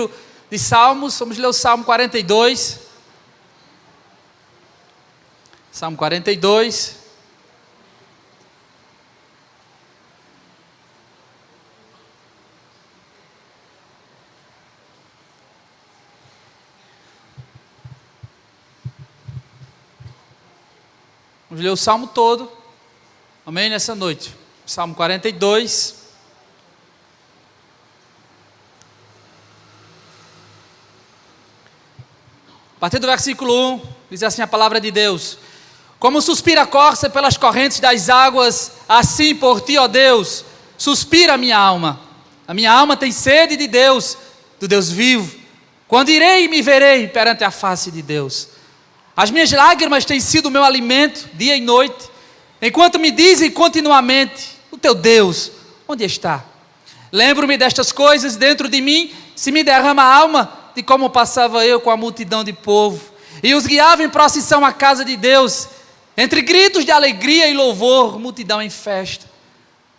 de Salmos, vamos ler o Salmo 42. Salmo 42. Vamos ler o Salmo todo, amém, nessa noite. Salmo 42. A partir do versículo 1, diz assim a palavra de Deus: Como suspira a corça pelas correntes das águas, assim por ti, ó Deus, suspira a minha alma. A minha alma tem sede de Deus, do Deus vivo. Quando irei e me verei perante a face de Deus? As minhas lágrimas têm sido o meu alimento, dia e noite, enquanto me dizem continuamente: o teu Deus, onde está? Lembro-me destas coisas dentro de mim, se me derrama a alma, de como passava eu com a multidão de povo, e os guiava em procissão à casa de Deus, entre gritos de alegria e louvor, multidão em festa.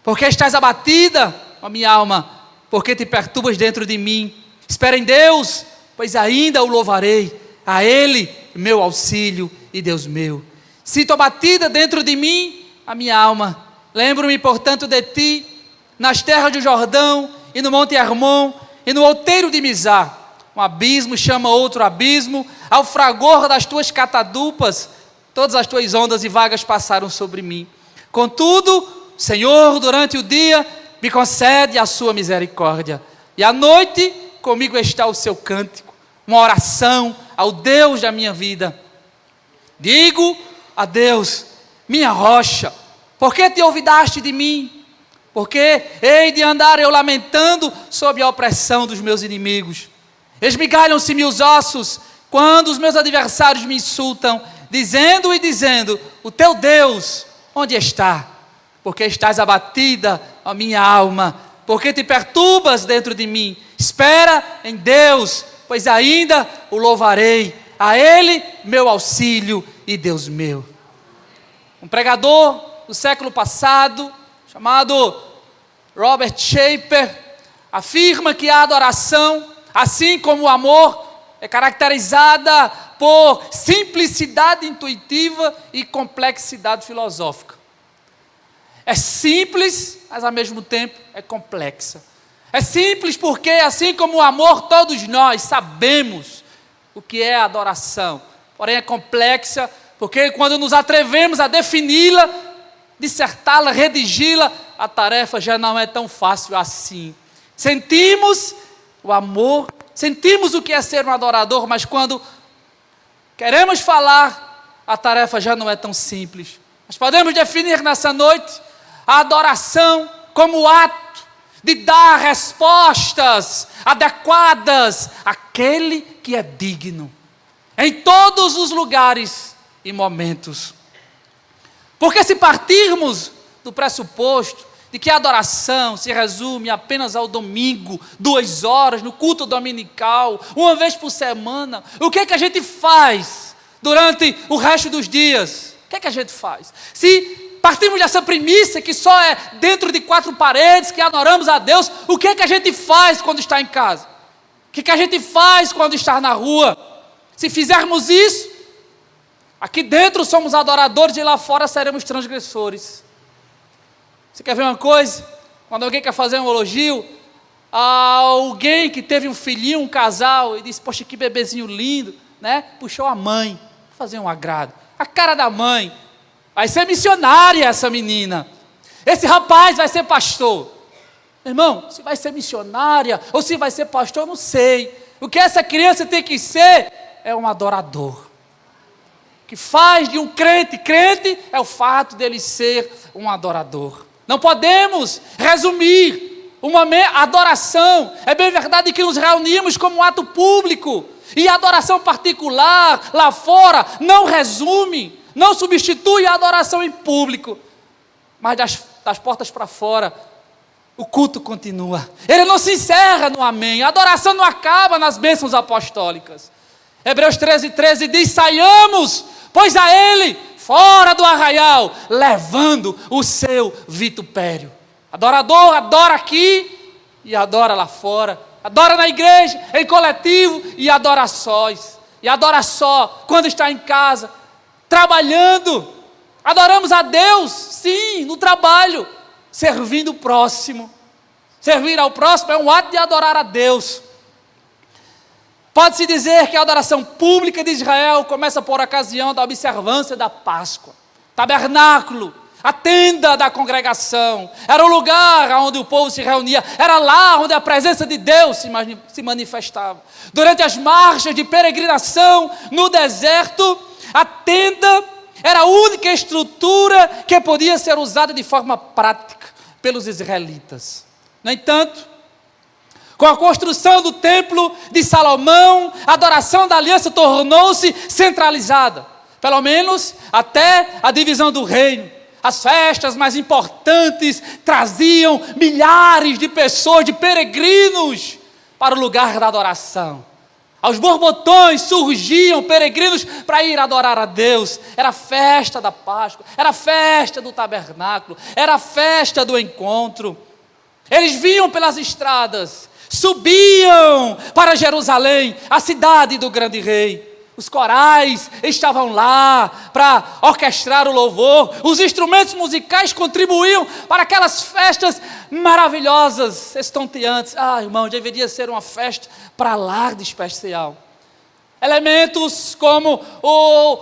Porque estás abatida, ó minha alma, porque te perturbas dentro de mim? Espera em Deus, pois ainda o louvarei, a Ele, meu auxílio e Deus meu. Sinto abatida dentro de mim a minha alma. Lembro-me, portanto, de ti, nas terras do Jordão, e no monte Hermon, e no outeiro de Mizar. Um abismo chama outro abismo, ao fragor das tuas catadupas, todas as tuas ondas e vagas passaram sobre mim. Contudo, Senhor, durante o dia, me concede a sua misericórdia, e à noite comigo está o seu cântico, uma oração ao Deus da minha vida. Digo a Deus, minha rocha, por que te olvidaste de mim? Porque hei de andar eu lamentando sob a opressão dos meus inimigos. Esmigalham-se-me os ossos, quando os meus adversários me insultam, dizendo: o teu Deus, onde está? Porque estás abatida, ó minha alma, porque te perturbas dentro de mim? Espera em Deus, pois ainda o louvarei, a Ele, meu auxílio e Deus meu. Um pregador do século passado, chamado Robert Schaeffer, afirma que a adoração, assim como o amor, é caracterizada por simplicidade intuitiva e complexidade filosófica. É simples, mas ao mesmo tempo é complexa. É simples porque, assim como o amor, todos nós sabemos o que é a adoração. Porém é complexa porque quando nos atrevemos a defini-la, dissertá-la, redigi-la, a tarefa já não é tão fácil assim. Sentimos o amor, sentimos o que é ser um adorador, mas quando queremos falar, a tarefa já não é tão simples. Nós podemos definir nessa noite a adoração como o ato de dar respostas adequadas àquele que é digno, em todos os lugares e momentos. Porque se partirmos do pressuposto de que a adoração se resume apenas ao domingo, 2 horas, no culto dominical, uma vez por semana, o que é que a gente faz durante o resto dos dias? O que é que a gente faz? Se partimos dessa premissa que só é dentro de 4 paredes que adoramos a Deus, o que é que a gente faz quando está em casa? O que é que a gente faz quando está na rua? Se fizermos isso, aqui dentro somos adoradores e lá fora seremos transgressores. Você quer ver uma coisa? Quando alguém quer fazer um elogio a alguém que teve um filhinho, um casal, e disse: poxa, que bebezinho lindo, né? Puxou a mãe, para fazer um agrado. A cara da mãe: vai ser missionária essa menina. Esse rapaz vai ser pastor. Irmão, se vai ser missionária ou se vai ser pastor, eu não sei. O que essa criança tem que ser é um adorador. O que faz de um crente é o fato dele ser um adorador. Não podemos resumir uma adoração. É bem verdade que nos reunimos como um ato público, e a adoração particular lá fora não resume, não substitui a adoração em público. Mas das portas para fora, o culto continua. Ele não se encerra no amém. A adoração não acaba nas bênçãos apostólicas. Hebreus 13:13 diz: saiamos, pois a Ele, fora do arraial, levando o seu vitupério. Adorador adora aqui e adora lá fora. Adora na igreja, em coletivo e adora sós. E adora só quando está em casa, trabalhando. Adoramos a Deus, sim, no trabalho, servindo o próximo. Servir ao próximo é um ato de adorar a Deus. Pode-se dizer que a adoração pública de Israel começa por ocasião da observância da Páscoa. Tabernáculo, a tenda da congregação, era o lugar onde o povo se reunia, era lá onde a presença de Deus se manifestava. Durante as marchas de peregrinação no deserto, a tenda era a única estrutura que podia ser usada de forma prática pelos israelitas. No entanto, com a construção do templo de Salomão, a adoração da aliança tornou-se centralizada, pelo menos até a divisão do reino. As festas mais importantes traziam milhares de pessoas, de peregrinos, para o lugar da adoração. Aos borbotões surgiam peregrinos para ir adorar a Deus. Era a festa da Páscoa, era a festa do tabernáculo, era a festa do encontro. Eles vinham pelas estradas, subiam para Jerusalém, a cidade do grande rei. Os corais estavam lá para orquestrar o louvor. Os instrumentos musicais contribuíam para aquelas festas maravilhosas, estonteantes. Irmão, deveria ser uma festa para lá de especial. Elementos como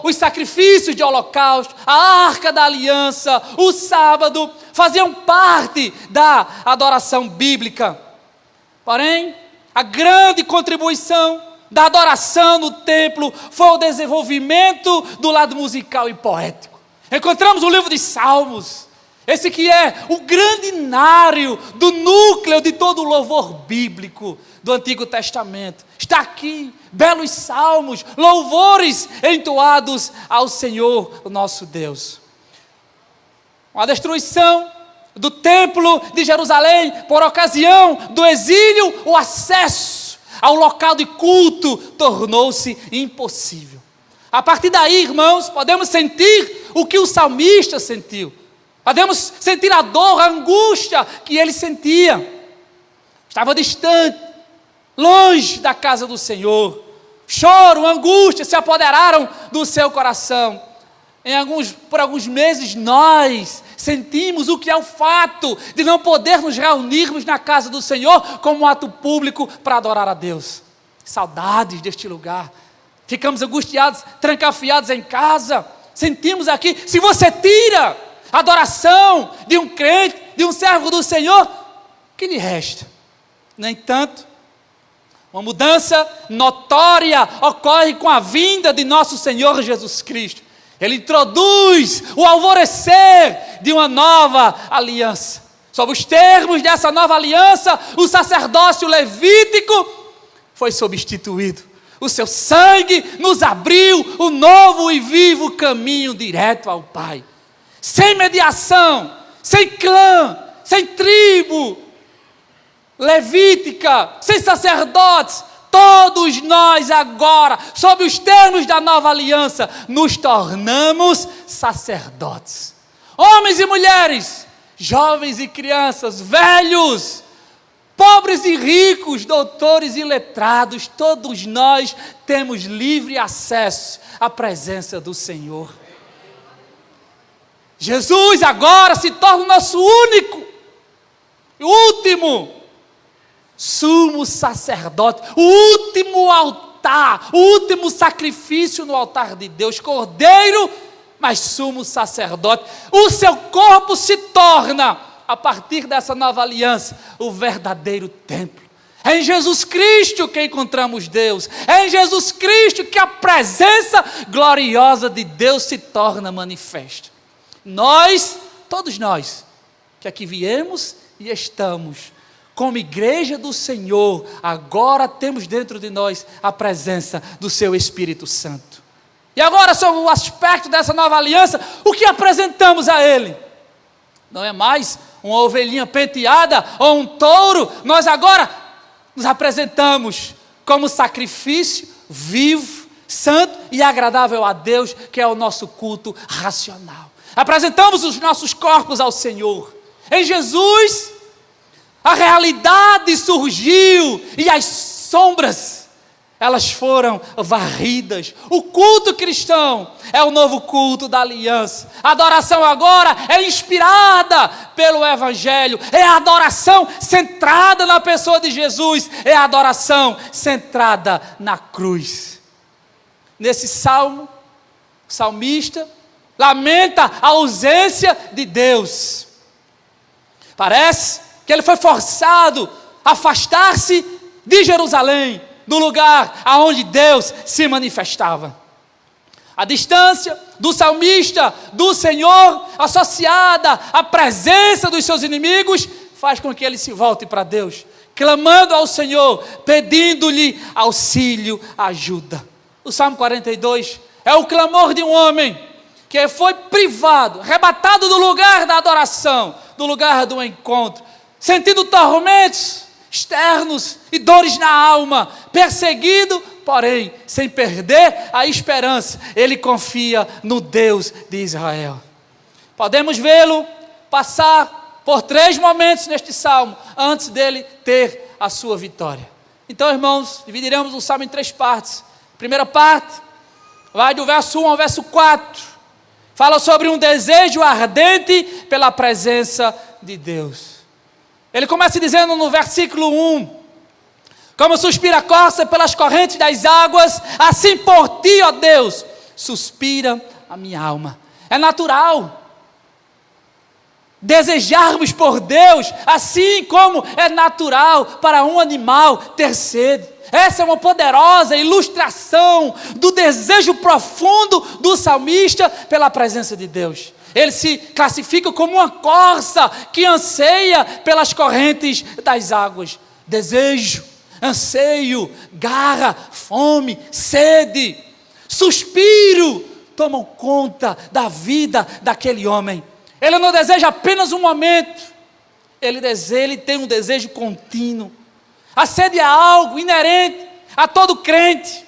os sacrifícios de holocausto, a arca da aliança, o sábado, faziam parte da adoração bíblica. Porém, a grande contribuição da adoração no templo foi o desenvolvimento do lado musical e poético. Encontramos o livro de Salmos, esse que é o grande inário do núcleo de todo o louvor bíblico do Antigo Testamento. Está aqui, belos salmos, louvores entoados ao Senhor, o nosso Deus. A destruição do templo de Jerusalém, por ocasião do exílio, o acesso ao local de culto tornou-se impossível. A partir daí, irmãos, podemos sentir o que o salmista sentiu. Podemos sentir a dor, a angústia que ele sentia. Estava distante, longe da casa do Senhor. Choro, angústia se apoderaram do seu coração. Por alguns meses nós sentimos o que é o fato de não poder nos reunirmos na casa do Senhor como um ato público para adorar a Deus. Saudades deste lugar. Ficamos angustiados, trancafiados em casa. Sentimos aqui, se você tira a adoração de um crente, de um servo do Senhor, o que lhe resta? No entanto, uma mudança notória ocorre com a vinda de nosso Senhor Jesus Cristo. Ele introduz o alvorecer de uma nova aliança. Sob os termos dessa nova aliança, o sacerdócio levítico foi substituído. O seu sangue nos abriu o novo e vivo caminho direto ao Pai. Sem mediação, sem clã, sem tribo levítica, sem sacerdotes, todos nós agora, sob os termos da nova aliança, nos tornamos sacerdotes. Homens e mulheres, jovens e crianças, velhos, pobres e ricos, doutores e letrados, todos nós temos livre acesso à presença do Senhor. Jesus agora se torna o nosso único e último sumo sacerdote, o último altar, o último sacrifício no altar de Deus, cordeiro, mas sumo sacerdote. O seu corpo se torna, a partir dessa nova aliança, o verdadeiro templo. É em Jesus Cristo que encontramos Deus, é em Jesus Cristo que a presença gloriosa de Deus se torna manifesta. Nós, todos nós, que aqui viemos e estamos, como igreja do Senhor, agora temos dentro de nós a presença do seu Espírito Santo. E agora, sobre o aspecto dessa nova aliança, o que apresentamos a Ele? Não é mais uma ovelhinha penteada ou um touro, nós agora nos apresentamos como sacrifício vivo, santo e agradável a Deus, que é o nosso culto racional. Apresentamos os nossos corpos ao Senhor. Em Jesus, A realidade surgiu e as sombras, elas foram varridas. O culto cristão é o novo culto da aliança. A adoração agora é inspirada pelo Evangelho. É a adoração centrada na pessoa de Jesus. É a adoração centrada na cruz. Nesse salmo, o salmista lamenta a ausência de Deus. Parece que ele foi forçado a afastar-se de Jerusalém, do lugar aonde Deus se manifestava. A distância do salmista do Senhor, associada à presença dos seus inimigos, faz com que ele se volte para Deus, clamando ao Senhor, pedindo-lhe auxílio, ajuda. O Salmo 42 é o clamor de um homem que foi privado, arrebatado do lugar da adoração, do lugar do encontro, sentindo tormentos externos e dores na alma, perseguido, porém, sem perder a esperança, ele confia no Deus de Israel. Podemos vê-lo passar por 3 momentos neste salmo, antes dele ter a sua vitória. Então, irmãos, dividiremos o salmo em 3 partes. A primeira parte vai do verso 1 ao verso 4. Fala sobre um desejo ardente pela presença de Deus. Ele começa dizendo no versículo 1: como suspira a corça pelas correntes das águas, assim por ti, ó Deus, suspira a minha alma. É natural desejarmos por Deus, assim como é natural para um animal ter sede. Essa é uma poderosa ilustração do desejo profundo do salmista pela presença de Deus. Ele se classifica como uma corça que anseia pelas correntes das águas. Desejo, anseio, garra, fome, sede, suspiro tomam conta da vida daquele homem. Ele não deseja apenas um momento, ele tem um desejo contínuo. A sede é algo inerente a todo crente.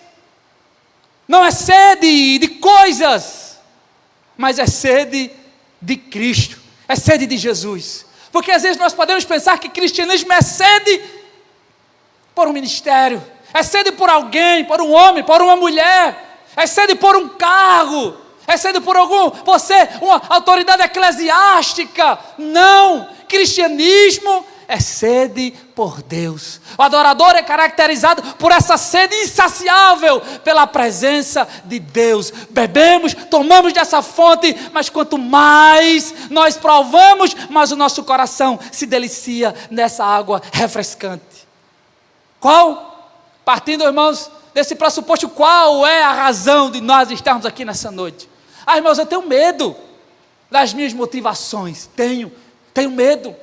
Não é sede de coisas, mas é sede de Cristo, é sede de Jesus. Porque às vezes nós podemos pensar que cristianismo é sede por um ministério, é sede por alguém, por um homem, por uma mulher, é sede por um cargo, é sede por ser uma autoridade eclesiástica. Não, cristianismo é sede por Deus. O adorador é caracterizado por essa sede insaciável pela presença de Deus. Bebemos, tomamos dessa fonte, mas quanto mais nós provamos, mais o nosso coração se delicia nessa água refrescante. Partindo, irmãos, desse pressuposto, qual é a razão de nós estarmos aqui nessa noite? Irmãos, eu tenho medo das minhas motivações. Tenho medo.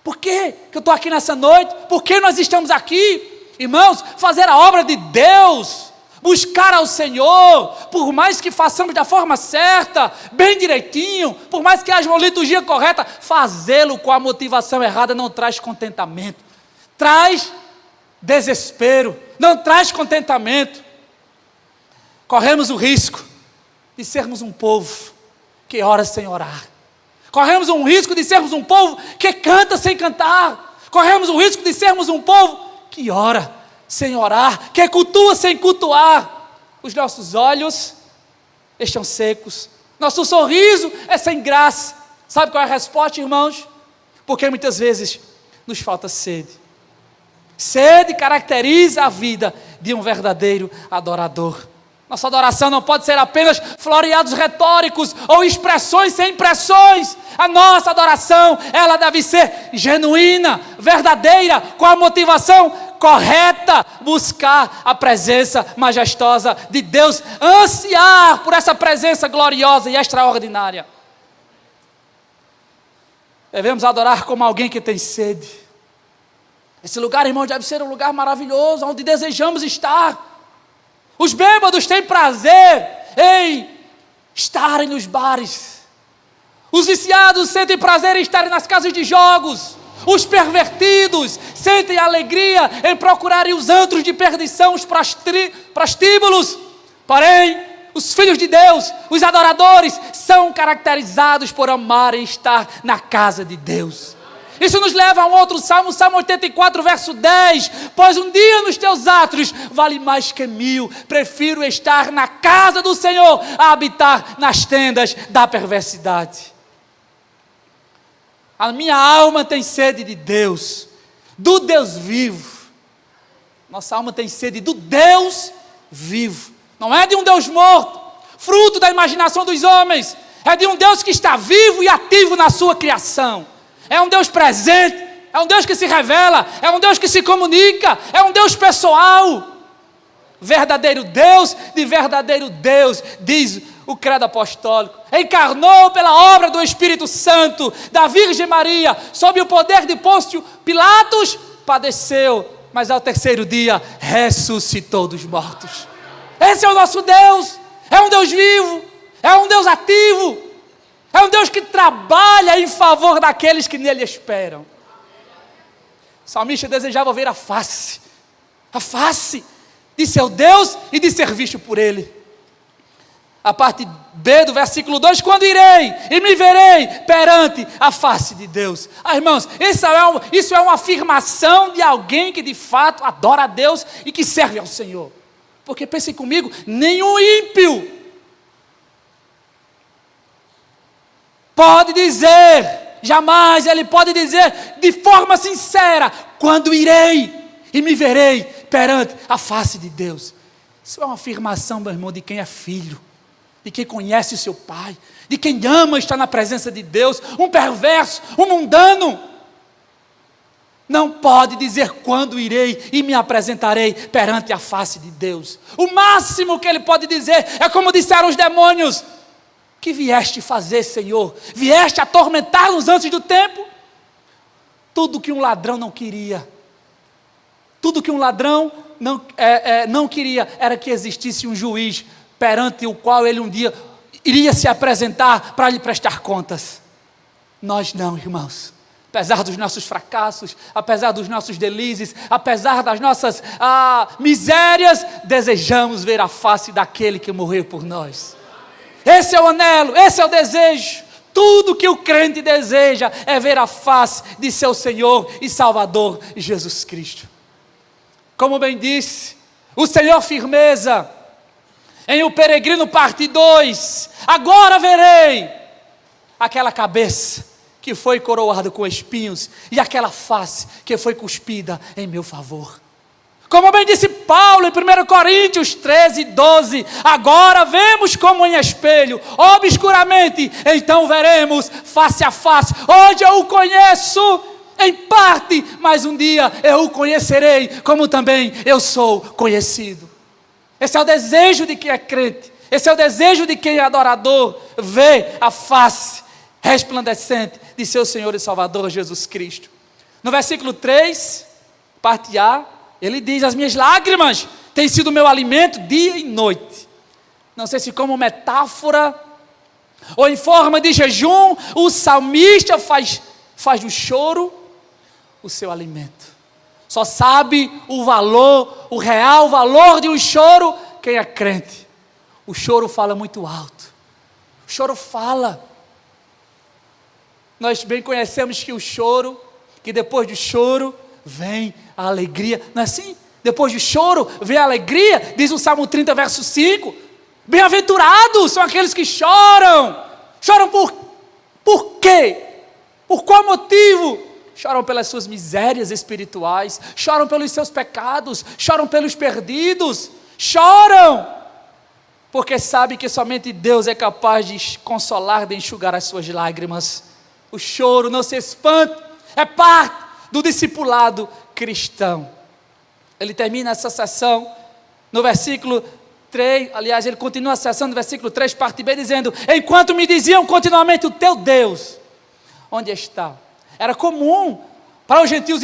Por que eu estou aqui nessa noite? Por que nós estamos aqui? Irmãos, fazer a obra de Deus, buscar ao Senhor, por mais que façamos da forma certa, bem direitinho, por mais que haja uma liturgia correta, fazê-lo com a motivação errada não traz contentamento, traz desespero, não traz contentamento. Corremos o risco de sermos um povo que ora sem orar. Corremos um risco de sermos um povo que canta sem cantar. Corremos o risco de sermos um povo que ora sem orar, que cultua sem cultuar. Os nossos olhos estão secos, nosso sorriso é sem graça. Sabe qual é a resposta, irmãos? Porque muitas vezes nos falta sede. Sede caracteriza a vida de um verdadeiro adorador. Nossa adoração não pode ser apenas floreados retóricos ou expressões sem impressões. A nossa adoração, ela deve ser genuína, verdadeira, com a motivação correta, buscar a presença majestosa de Deus, ansiar por essa presença gloriosa e extraordinária. Devemos adorar como alguém que tem sede. Esse lugar, irmão, deve ser um lugar maravilhoso, onde desejamos estar. Os bêbados têm prazer em estarem nos bares. Os viciados sentem prazer em estarem nas casas de jogos. Os pervertidos sentem alegria em procurarem os antros de perdição, os prostíbulos. Porém, os filhos de Deus, os adoradores, são caracterizados por amarem estar na casa de Deus. Isso nos leva a um outro salmo, Salmo 84, verso 10. Pois um dia nos teus átrios vale mais que 1000. Prefiro estar na casa do Senhor a habitar nas tendas da perversidade. A minha alma tem sede de Deus, do Deus vivo. Nossa alma tem sede do Deus vivo. Não é de um Deus morto, fruto da imaginação dos homens. É de um Deus que está vivo e ativo na sua criação. É um Deus presente, é um Deus que se revela, é um Deus que se comunica, é um Deus pessoal. Verdadeiro Deus de verdadeiro Deus, diz o credo apostólico. Encarnou pela obra do Espírito Santo, da Virgem Maria, sob o poder de Pôncio Pilatos, padeceu, mas ao terceiro dia ressuscitou dos mortos. Esse é o nosso Deus, é um Deus vivo, é um Deus ativo, é um Deus que trabalha em favor daqueles que nele esperam. O salmista desejava ver a face de seu Deus e de ser visto por ele. A parte B do versículo 2, quando irei e me verei perante a face de Deus. Irmãos, isso é uma afirmação de alguém que de fato adora a Deus e que serve ao Senhor. Porque pensem comigo, nenhum ímpio pode dizer, jamais ele pode dizer de forma sincera, quando irei e me verei perante a face de Deus. Isso é uma afirmação, meu irmão, de quem é filho, de quem conhece o seu pai, de quem ama estar na presença de Deus. Um perverso, um mundano, não pode dizer quando irei e me apresentarei perante a face de Deus. O máximo que ele pode dizer é como disseram os demônios: que vieste fazer, Senhor? Vieste atormentar-nos antes do tempo? Tudo que um ladrão não queria, tudo que um ladrão não queria, era que existisse um juiz perante o qual ele um dia iria se apresentar para lhe prestar contas. Nós não, irmãos. Apesar dos nossos fracassos, apesar dos nossos delícias, apesar das nossas misérias, desejamos ver a face daquele que morreu por nós. Esse é o anelo, esse é o desejo. Tudo que o crente deseja é ver a face de seu Senhor e Salvador Jesus Cristo. Como bem disse o Senhor firmeza em O Peregrino parte 2, agora verei aquela cabeça que foi coroada com espinhos e aquela face que foi cuspida em meu favor. Como bem disse Paulo em 1 Coríntios 13, 12, agora vemos como em espelho, obscuramente, então veremos face a face. Hoje eu o conheço em parte, mas um dia eu o conhecerei, como também eu sou conhecido. Esse é o desejo de quem é crente, esse é o desejo de quem é adorador, ver a face resplandecente de seu Senhor e Salvador Jesus Cristo. No versículo 3, parte A, ele diz: as minhas lágrimas têm sido meu alimento dia e noite. Não sei se como metáfora ou em forma de jejum, o salmista faz do choro o seu alimento. Só sabe o valor, o real valor de um choro quem é crente. O choro fala muito alto, o choro fala. Nós bem conhecemos que o choro, que depois do choro vem a alegria, não é assim? Depois do choro vem a alegria, diz o Salmo 30, verso 5, bem-aventurados são aqueles que choram. Choram por quê? Por qual motivo? Choram pelas suas misérias espirituais, choram pelos seus pecados, choram pelos perdidos, choram, porque sabem que somente Deus é capaz de consolar, de enxugar as suas lágrimas. O choro, não se espante, é parte do discipulado cristão. Ele termina essa sessão no versículo 3, aliás, ele continua a sessão no versículo 3, parte B, dizendo: enquanto me diziam continuamente, o teu Deus, onde está? Era comum para os gentios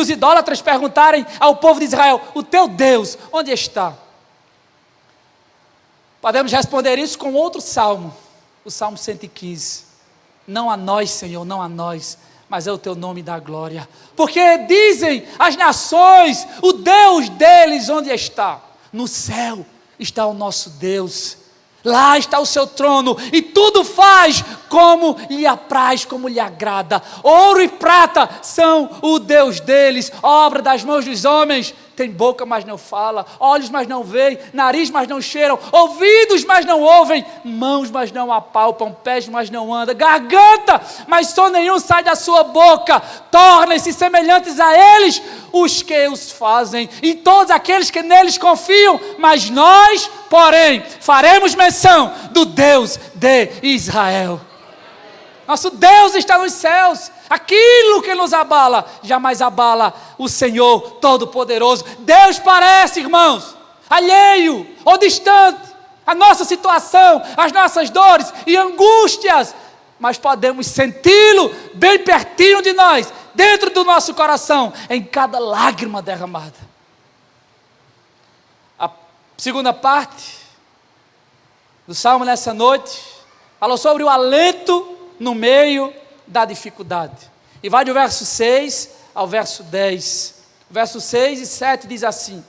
idólatras perguntarem ao povo de Israel: o teu Deus, onde está? Podemos responder isso com outro salmo, o Salmo 115. Não a nós, Senhor, não a nós, mas é o teu nome da glória. Porque dizem as nações, o Deus deles onde está? No céu está o nosso Deus. Lá está o seu trono, e tudo faz como lhe apraz, como lhe agrada. Ouro e prata são o Deus deles, obra das mãos dos homens. Tem boca, mas não fala, olhos, mas não veem, nariz, mas não cheiram, ouvidos, mas não ouvem, mãos, mas não apalpam, pés, mas não andam, garganta, mas som nenhum sai da sua boca. Tornem-se semelhantes a eles os que os fazem, e todos aqueles que neles confiam. Mas nós, porém, faremos menção do Deus de Israel. Nosso Deus está nos céus. Aquilo que nos abala, jamais abala o Senhor Todo-Poderoso. Deus parece, irmãos, alheio ou distante à nossa situação, às nossas dores e angústias, mas podemos senti-lo bem pertinho de nós, dentro do nosso coração, em cada lágrima derramada. A segunda parte do Salmo nessa noite falou sobre o alento no meio da dificuldade. E vai do verso 6 ao verso 10. Verso 6 e 7 diz assim: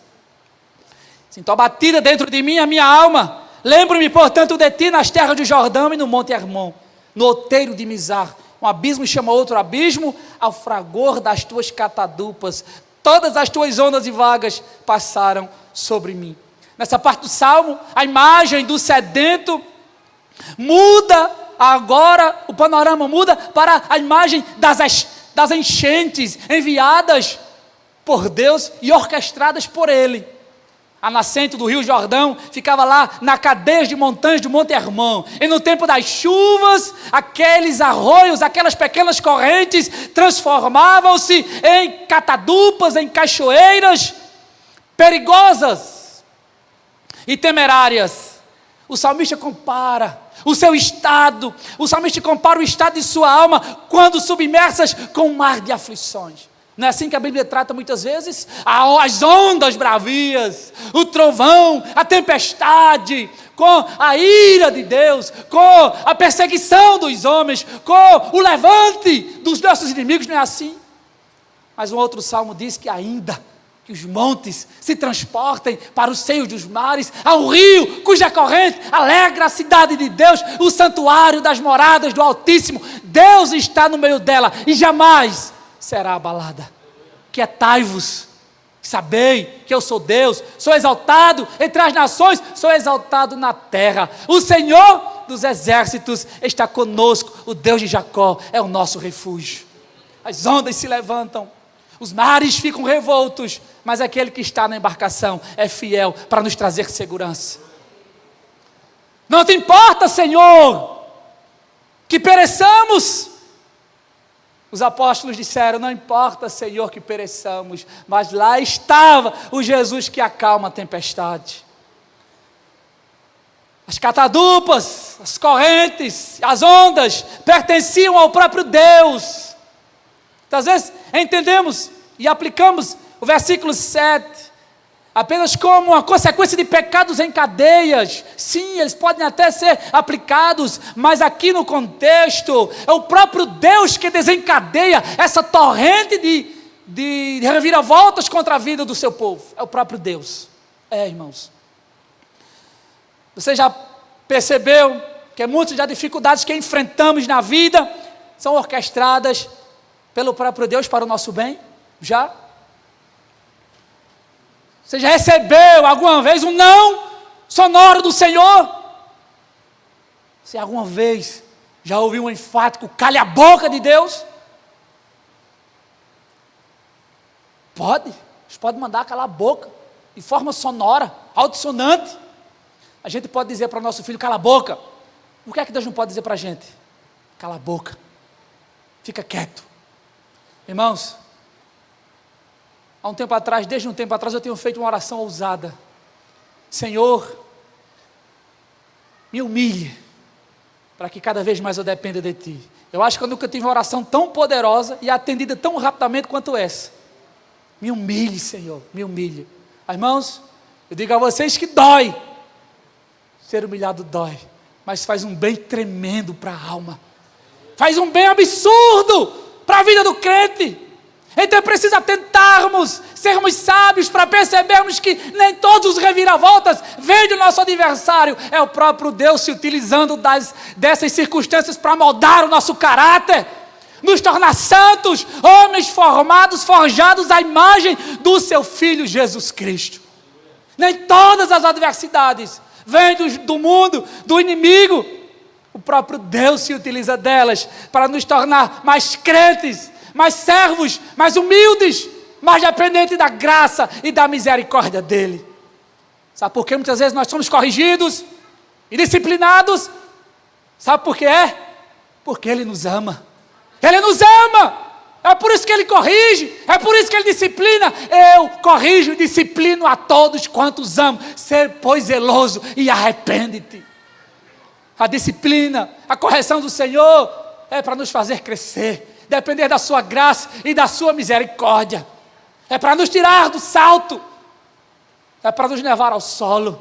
sinto abatida dentro de mim a minha alma. Lembro-me, portanto, de ti nas terras do Jordão e no monte Hermon, no outeiro de Mizar. Um abismo chama outro abismo, ao fragor das tuas catadupas. Todas as tuas ondas e vagas passaram sobre mim. Nessa parte do Salmo, a imagem do sedento muda. Agora o panorama muda para a imagem das enchentes enviadas por Deus e orquestradas por Ele. A nascente do rio Jordão ficava lá na cadeia de montanhas do Monte Hermon. E no tempo das chuvas, aqueles arroios, aquelas pequenas correntes transformavam-se em catadupas, em cachoeiras perigosas e temerárias. O salmista compara o seu estado, o salmista compara o estado de sua alma quando submersas com um mar de aflições. Não é assim que a Bíblia trata muitas vezes? As ondas bravias, o trovão, a tempestade, com a ira de Deus, com a perseguição dos homens, com o levante dos nossos inimigos. Não é assim? Mas um outro salmo diz que ainda que os montes se transportem para os seios dos mares, ao rio cuja corrente alegra a cidade de Deus, o santuário das moradas do Altíssimo. Deus está no meio dela e jamais será abalada. Quietai-vos, sabei que eu sou Deus, sou exaltado entre as nações, sou exaltado na terra. O Senhor dos exércitos está conosco, o Deus de Jacó é o nosso refúgio. As ondas se levantam, os mares ficam revoltos, mas aquele que está na embarcação é fiel para nos trazer segurança. Não te importa, Senhor, que pereçamos. Os apóstolos disseram: não importa, Senhor, que pereçamos, mas lá estava o Jesus que acalma a tempestade. As catadupas, as correntes, as ondas pertenciam ao próprio Deus. Às vezes entendemos e aplicamos o versículo 7 apenas como uma consequência de pecados em cadeias. Sim, eles podem até ser aplicados, mas aqui no contexto é o próprio Deus que desencadeia essa torrente de reviravoltas contra a vida do seu povo. É o próprio Deus. Irmãos, você já percebeu que muitas das dificuldades que enfrentamos na vida são orquestradas pelo próprio Deus para o nosso bem? Já? Você já recebeu alguma vez um não sonoro do Senhor? Você alguma vez já ouviu um enfático calha a boca de Deus? Pode mandar calar a boca, de forma sonora, altissonante. A gente pode dizer para o nosso filho: cala a boca. Por que é que Deus não pode dizer para a gente? Cala a boca, fica quieto. Irmãos, desde um tempo atrás eu tenho feito uma oração ousada. Senhor, me humilhe, para que cada vez mais eu dependa de Ti. Eu acho que eu nunca tive uma oração tão poderosa e atendida tão rapidamente quanto essa. Me humilhe, Senhor, me humilhe. Irmãos, eu digo a vocês que dói. Ser humilhado dói, mas faz um bem tremendo para a alma. Faz um bem absurdo para a vida do crente. Então é preciso atentarmos, sermos sábios para percebermos que nem todos os reviravoltas vêm do nosso adversário. É o próprio Deus se utilizando dessas circunstâncias para moldar o nosso caráter, nos tornar santos, homens formados, forjados à imagem do seu Filho Jesus Cristo. Nem todas as adversidades vêm do mundo, do inimigo. O próprio Deus se utiliza delas para nos tornar mais crentes, mais servos, mais humildes, mais dependentes da graça e da misericórdia dEle. Sabe por que muitas vezes nós somos corrigidos e disciplinados? Sabe por que é? Porque Ele nos ama. Ele nos ama. É por isso que Ele corrige, é por isso que Ele disciplina. Eu corrijo e disciplino a todos quantos amo. Ser, pois, zeloso e arrepende-te. A disciplina, a correção do Senhor é para nos fazer crescer, depender da sua graça e da sua misericórdia. É para nos tirar do salto, é para nos levar ao solo,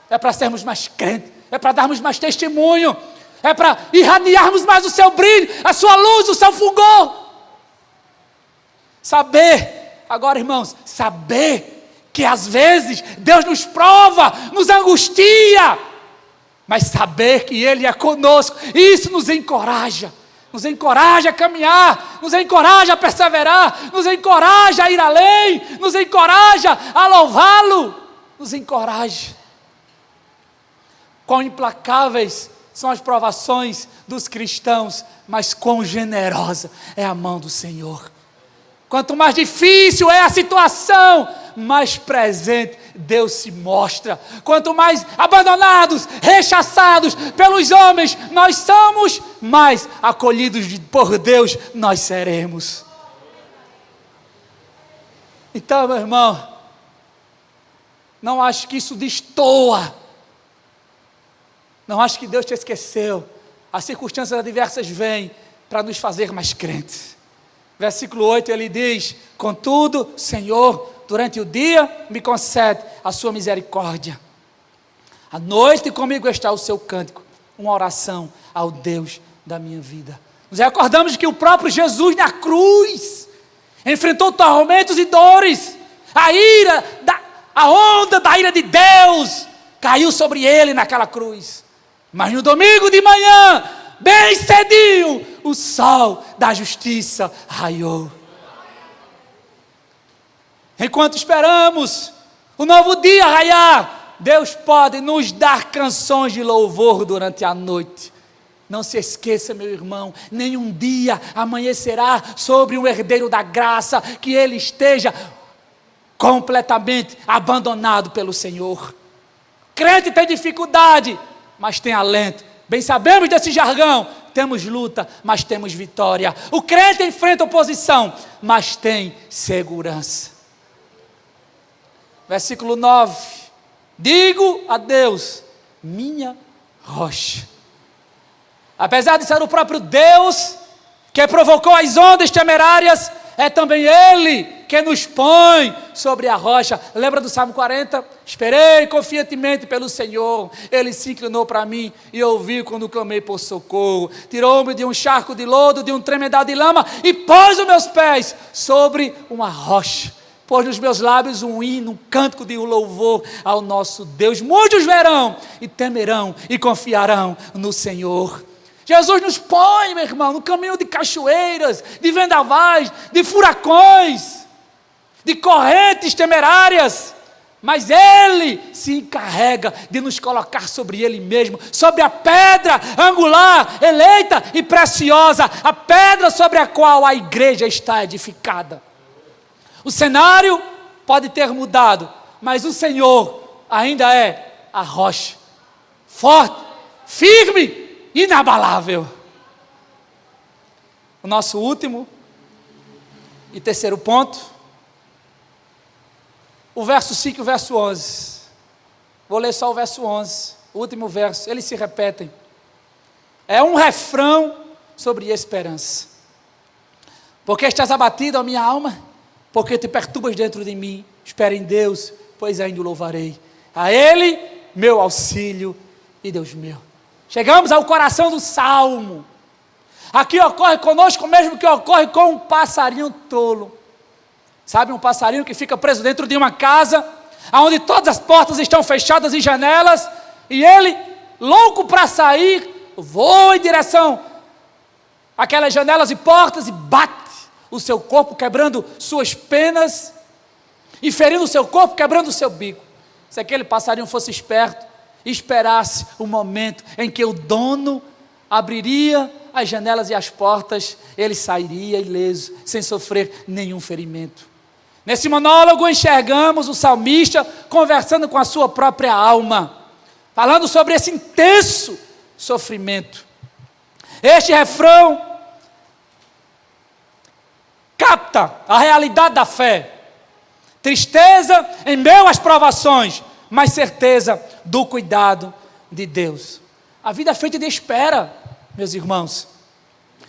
é para sermos mais crentes, é para darmos mais testemunho, é para irradiarmos mais o seu brilho, a sua luz, o seu fulgor. Saber, agora irmãos, saber que às vezes Deus nos prova, nos angustia, mas saber que Ele é conosco, isso nos encoraja a caminhar, nos encoraja a perseverar, nos encoraja a ir além, nos encoraja a louvá-lo, nos encoraja. Quão implacáveis são as provações dos cristãos, mas quão generosa é a mão do Senhor. Quanto mais difícil é a situação, mais presente Deus se mostra. Quanto mais abandonados, rechaçados pelos homens nós somos, mais acolhidos por Deus nós seremos. Então, meu irmão, não acho que isso destoa. Não acho que Deus te esqueceu. As circunstâncias adversas vêm para nos fazer mais crentes. Versículo 8, ele diz: contudo, Senhor, durante o dia me concede a sua misericórdia. À noite comigo está o seu cântico, uma oração ao Deus da minha vida. Nos recordamos que o próprio Jesus na cruz enfrentou tormentos e dores. A onda da ira de Deus caiu sobre ele naquela cruz. Mas no domingo de manhã, bem cedinho, o sol da justiça raiou. Enquanto esperamos o novo dia raiar, Deus pode nos dar canções de louvor durante a noite. Não se esqueça, meu irmão, nenhum dia amanhecerá sobre um herdeiro da graça que ele esteja completamente abandonado pelo Senhor. Crente tem dificuldade, mas tem alento. Bem sabemos desse jargão. Temos luta, mas temos vitória. O crente enfrenta oposição, mas tem segurança. Versículo 9. Digo a Deus, minha rocha. Apesar de ser o próprio Deus que provocou as ondas temerárias, é também Ele que nos põe sobre a rocha. Lembra do Salmo 40? Esperei confiantemente pelo Senhor, Ele se inclinou para mim e ouviu quando clamei por socorro. Tirou-me de um charco de lodo, de um tremedal de lama e pôs os meus pés sobre uma rocha. Pôs nos meus lábios um hino, um cântico de louvor ao nosso Deus. Muitos verão e temerão e confiarão no Senhor. Jesus nos põe, meu irmão, no caminho de cachoeiras, de vendavais, de furacões, de correntes temerárias, mas Ele se encarrega de nos colocar sobre Ele mesmo, sobre a pedra angular, eleita e preciosa, a pedra sobre a qual a igreja está edificada. O cenário pode ter mudado, mas o Senhor ainda é a rocha, forte, firme, inabalável. O nosso último e terceiro ponto, o verso 5 e o verso 11. Vou ler só o verso 11, o último verso, eles se repetem. É um refrão sobre esperança. Porque estás abatido, ó minha alma? Porque te perturbas dentro de mim? Espera em Deus, pois ainda o louvarei. A Ele, meu auxílio e Deus meu. Chegamos ao coração do Salmo. Aqui ocorre conosco o mesmo que ocorre com um passarinho tolo. Sabe, um passarinho que fica preso dentro de uma casa, onde todas as portas estão fechadas e janelas, e ele, louco para sair, voa em direção àquelas janelas e portas e bate o seu corpo, quebrando suas penas, e ferindo o seu corpo, quebrando o seu bico. Se aquele passarinho fosse esperto e esperasse o momento em que o dono abriria as janelas e as portas, ele sairia ileso, sem sofrer nenhum ferimento. Nesse monólogo enxergamos o salmista conversando com a sua própria alma, falando sobre esse intenso sofrimento. Este refrão capta a realidade da fé. Tristeza em meio às provações, mas certeza do cuidado de Deus. A vida é feita de espera, meus irmãos.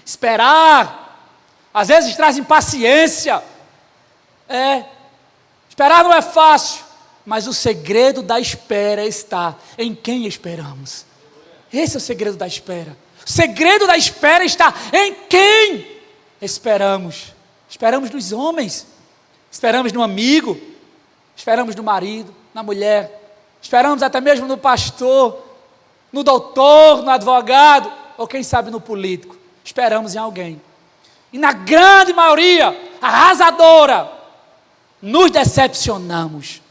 Esperar, às vezes traz impaciência. Esperar não é fácil, mas o segredo da espera está em quem esperamos. Esse é o segredo da espera. O segredo da espera está em quem esperamos. Esperamos nos homens, esperamos no amigo, esperamos no marido, na mulher, esperamos até mesmo no pastor, no doutor, no advogado, ou quem sabe no político. Esperamos em alguém. E na grande maioria, arrasadora, nos decepcionamos.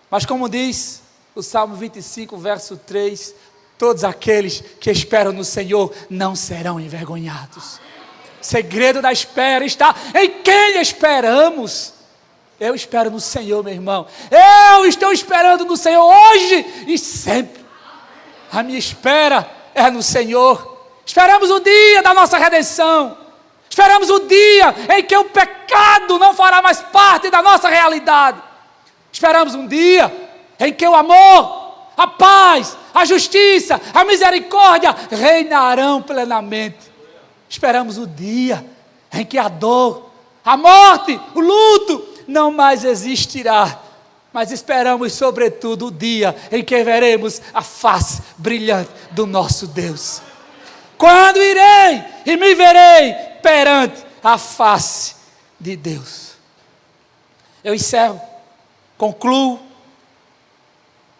Mas como diz o Salmo 25, verso 3, todos aqueles que esperam no Senhor não serão envergonhados. O segredo da espera está em quem esperamos. Eu espero no Senhor, meu irmão. Eu estou esperando no Senhor hoje e sempre. A minha espera é no Senhor. Esperamos o dia da nossa redenção. Esperamos o dia em que o pecado não fará mais parte da nossa realidade. Esperamos um dia em que o amor, a paz, a justiça, a misericórdia reinarão plenamente. Esperamos o dia em que a dor, a morte, o luto não mais existirá. Mas esperamos sobretudo o dia em que veremos a face brilhante do nosso Deus. Quando irei e me verei perante a face de Deus. Eu encerro, concluo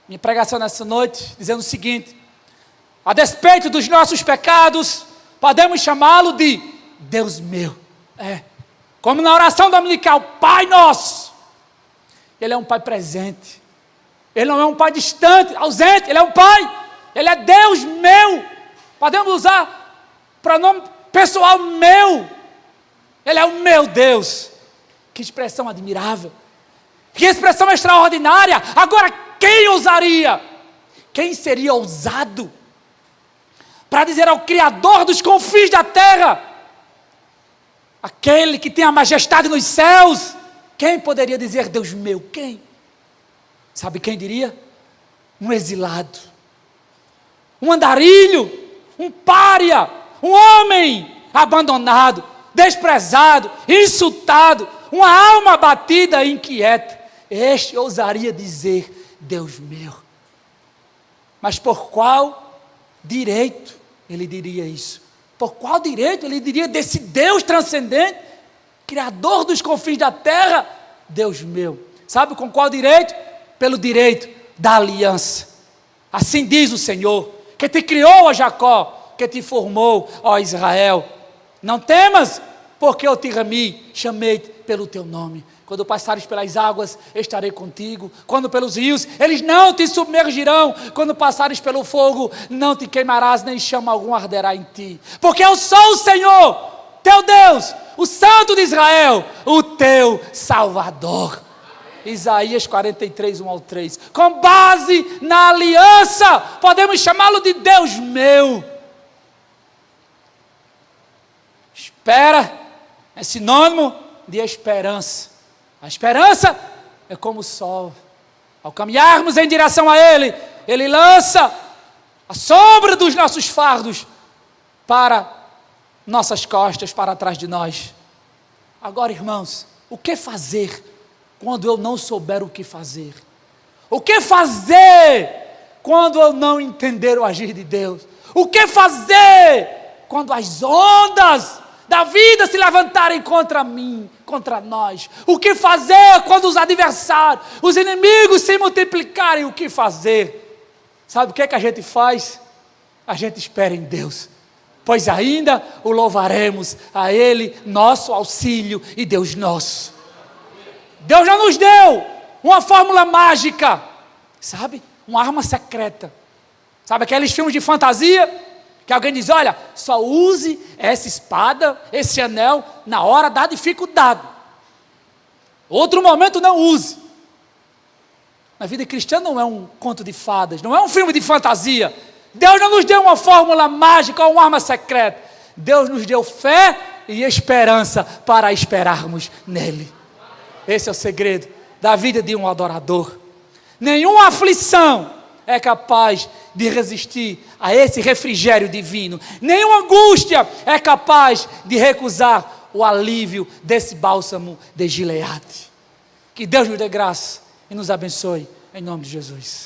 minha pregação nessa noite dizendo o seguinte: a despeito dos nossos pecados, podemos chamá-lo de Deus meu. Como na oração dominical, Pai nosso. Ele é um Pai presente. Ele não é um Pai distante, ausente. Ele é um Pai. Ele é Deus meu. Podemos usar pronome pessoal meu. Ele é o meu Deus. Que expressão admirável. Que expressão extraordinária. Agora, quem ousaria? Quem seria ousado para dizer ao Criador dos confins da terra, aquele que tem a majestade nos céus, quem poderia dizer Deus meu? Quem? Sabe quem diria? Um exilado, um andarilho, um pária, um homem abandonado, desprezado, insultado, uma alma abatida e inquieta. Este ousaria dizer Deus meu. Mas por qual direito ele diria isso? Por qual direito ele diria desse Deus transcendente, Criador dos confins da terra, Deus meu? Sabe com qual direito? Pelo direito da aliança. Assim diz o Senhor, que te criou, ó Jacó, que te formou, ó Israel. Não temas, porque eu te remi, chamei-te pelo teu nome. Quando passares pelas águas, estarei contigo. Quando pelos rios, eles não te submergirão. Quando passares pelo fogo, não te queimarás, nem chama algum arderá em ti. Porque eu sou o Senhor, teu Deus, o Santo de Israel, o teu Salvador. Isaías 43, 1 ao 3. Com base na aliança, podemos chamá-lo de Deus meu. Espera é sinônimo de esperança. A esperança é como o sol. Ao caminharmos em direção a Ele, Ele lança a sombra dos nossos fardos para nossas costas, para trás de nós. Agora, irmãos, o que fazer quando eu não souber o que fazer? O que fazer quando eu não entender o agir de Deus? O que fazer quando as ondas da vida se levantarem contra mim, contra nós? O que fazer quando os adversários, os inimigos se multiplicarem? O que fazer? Sabe o que a gente faz? A gente espera em Deus, pois ainda o louvaremos, a Ele nosso auxílio e Deus nosso. Deus já nos deu uma fórmula mágica, sabe? Uma arma secreta. Sabe aqueles filmes de fantasia? Que alguém diz, olha, só use essa espada, esse anel, na hora da dificuldade. Outro momento não use. Na vida cristã não é um conto de fadas, não é um filme de fantasia. Deus não nos deu uma fórmula mágica ou uma arma secreta. Deus nos deu fé e esperança para esperarmos nele. Esse é o segredo da vida de um adorador. Nenhuma aflição é capaz de resistir a esse refrigério divino. Nenhuma angústia é capaz de recusar o alívio desse bálsamo de Gileade. Que Deus nos dê graça e nos abençoe, em nome de Jesus.